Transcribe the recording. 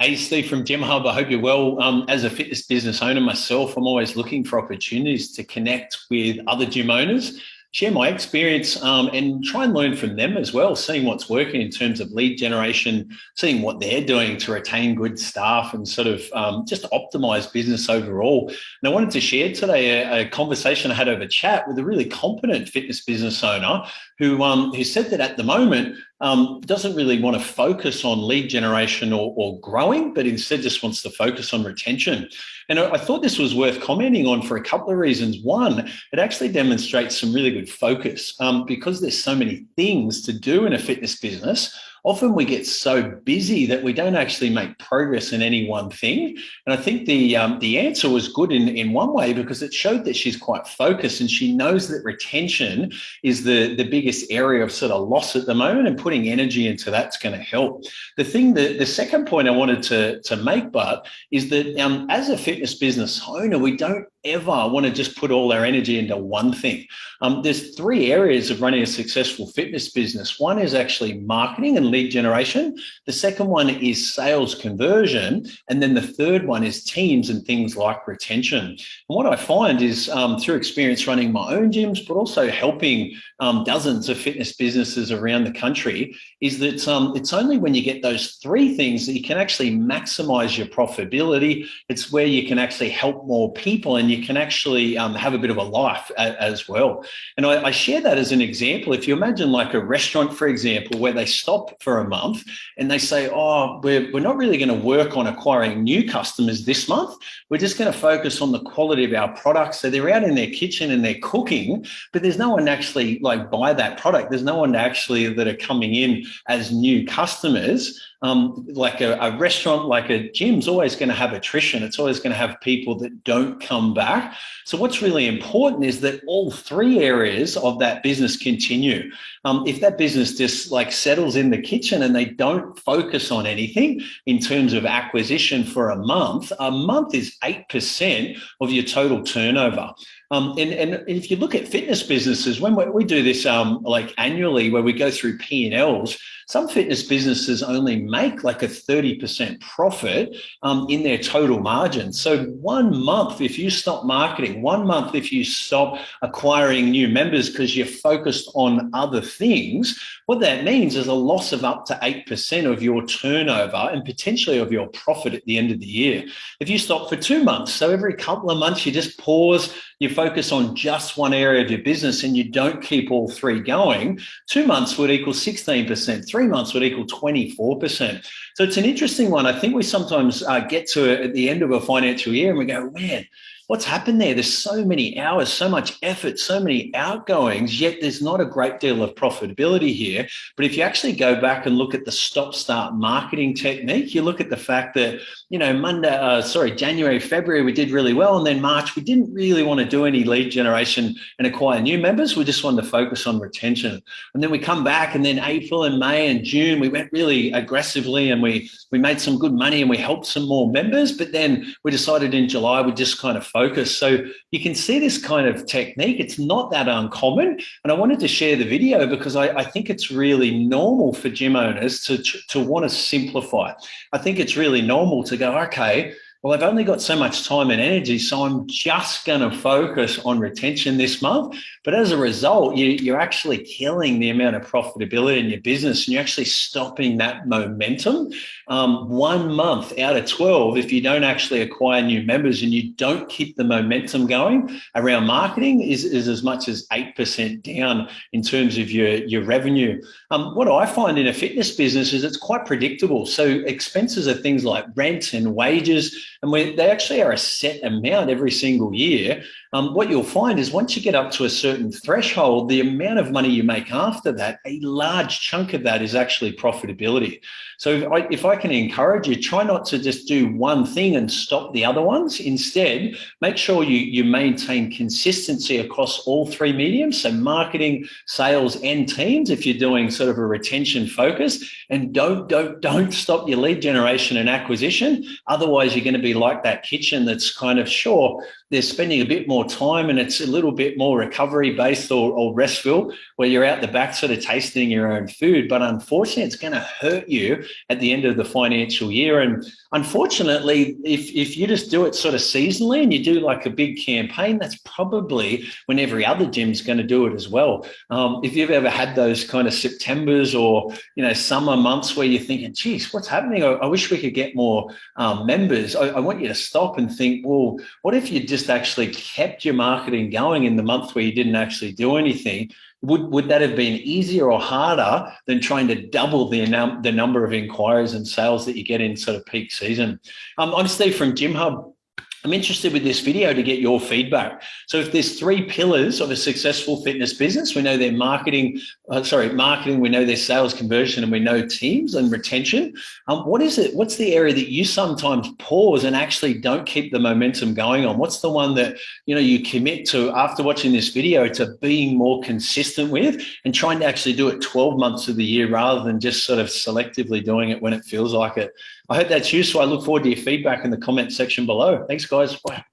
Hey, Steve from Gym Hub. I hope you're well. As a fitness business owner myself, I'm always looking for opportunities to connect with other gym owners, share my experience, and try and learn from them as well, seeing what's working in terms of lead generation, seeing what they're doing to retain good staff and sort of just optimize business overall. And I wanted to share today a conversation I had over chat with a really competent fitness business owner who said that at the moment, doesn't really want to focus on lead generation or growing, but instead just wants to focus on retention. And I thought this was worth commenting on for a couple of reasons. One, it actually demonstrates some really good focus because there's so many things to do in a fitness business. Often we get so busy that we don't actually make progress in any one thing. And I think the answer was good in one way because it showed that she's quite focused and she knows that retention is the biggest area of sort of loss at the moment, and putting energy into that's going to help. The second point I wanted to make, but is that as a fitness business owner, we don't ever want to just put all our energy into one thing. There's three areas of running a successful fitness business. One is actually marketing and lead generation. The second one is sales conversion. And then the third one is teams and things like retention. And what I find is through experience running my own gyms, but also helping dozens of fitness businesses around the country, is that it's only when you get those three things that you can actually maximize your profitability. It's where you can actually help more people and you can actually have a bit of a life as well. And I share that as an example. If you imagine like a restaurant, for example, where they stop for a month and they say, oh, we're not really going to work on acquiring new customers this month. We're just going to focus on the quality of our products. So they're out in their kitchen and they're cooking, but there's no one actually like buy that product. There's no one actually that are coming in as new customers. Like a restaurant, like a gym's always going to have attrition. It's always going to have people that don't come back. So what's really important is that all three areas of that business continue. If that business just like settles in the kitchen and they don't focus on anything in terms of acquisition for a month is 8% of your total turnover. And if you look at fitness businesses, when we do this like annually, where we go through P&Ls, some fitness businesses only make like a 30% profit in their total margin. So 1 month, if you stop marketing, 1 month, if you stop acquiring new members because you're focused on other things, what that means is a loss of up to 8% of your turnover and potentially of your profit at the end of the year. If you stop for 2 months, so every couple of months you just pause, you focus on just one area of your business and you don't keep all three going, 2 months would equal 16%, 3 months would equal 24%. So it's an interesting one. I think we sometimes get to it at the end of a financial year and we go, man, what's happened there? There's so many hours, so much effort, so many outgoings, yet there's not a great deal of profitability here. But if you actually go back and look at the stop-start marketing technique, you look at the fact that, January, February, we did really well. And then March, we didn't really want to do any lead generation and acquire new members. We just wanted to focus on retention. And then we come back and then April and May and June, we went really aggressively and we made some good money and we helped some more members. But then we decided in July, we just kind of focus. So you can see this kind of technique. It's not that uncommon. And I wanted to share the video because I think it's really normal for gym owners to want to simplify. I think it's really normal to go, okay, well, I've only got so much time and energy, so I'm just going to focus on retention this month. But as a result, you're actually killing the amount of profitability in your business and you're actually stopping that momentum. 1 month out of 12, if you don't actually acquire new members and you don't keep the momentum going around marketing, is as much as 8% down in terms of your revenue. What I find in a fitness business is it's quite predictable. So expenses are things like rent and wages, and they actually are a set amount every single year. What you'll find is once you get up to a certain threshold, the amount of money you make after that, a large chunk of that is actually profitability. So if I can encourage you, try not to just do one thing and stop the other ones. Instead, make sure you maintain consistency across all three mediums, so marketing, sales, and teams if you're doing sort of a retention focus. And don't stop your lead generation and acquisition. Otherwise, you're going to be like that kitchen that's kind of, sure, they're spending a bit more more time and it's a little bit more recovery based or restful, where you're out the back sort of tasting your own food. But unfortunately, it's going to hurt you at the end of the financial year. And unfortunately, if you just do it sort of seasonally and you do like a big campaign, that's probably when every other gym's going to do it as well. If you've ever had those kind of Septembers or, summer months where you're thinking, geez, what's happening? I wish we could get more members. I want you to stop and think, well, what if you just actually kept your marketing going in the month where you didn't actually do anything? Would that have been easier or harder than trying to double the number of inquiries and sales that you get in sort of peak season? I'm Steve from Gym Hub. I'm interested with this video to get your feedback. So if there's 3 pillars of a successful fitness business, we know their marketing, we know their sales conversion, and we know teams and retention. What is it? What's the area that you sometimes pause and actually don't keep the momentum going on? What's the one that, you commit to after watching this video to being more consistent with and trying to actually do it 12 months of the year rather than just sort of selectively doing it when it feels like it? I hope that's useful. I look forward to your feedback in the comment section below. Thanks, guys. Bye.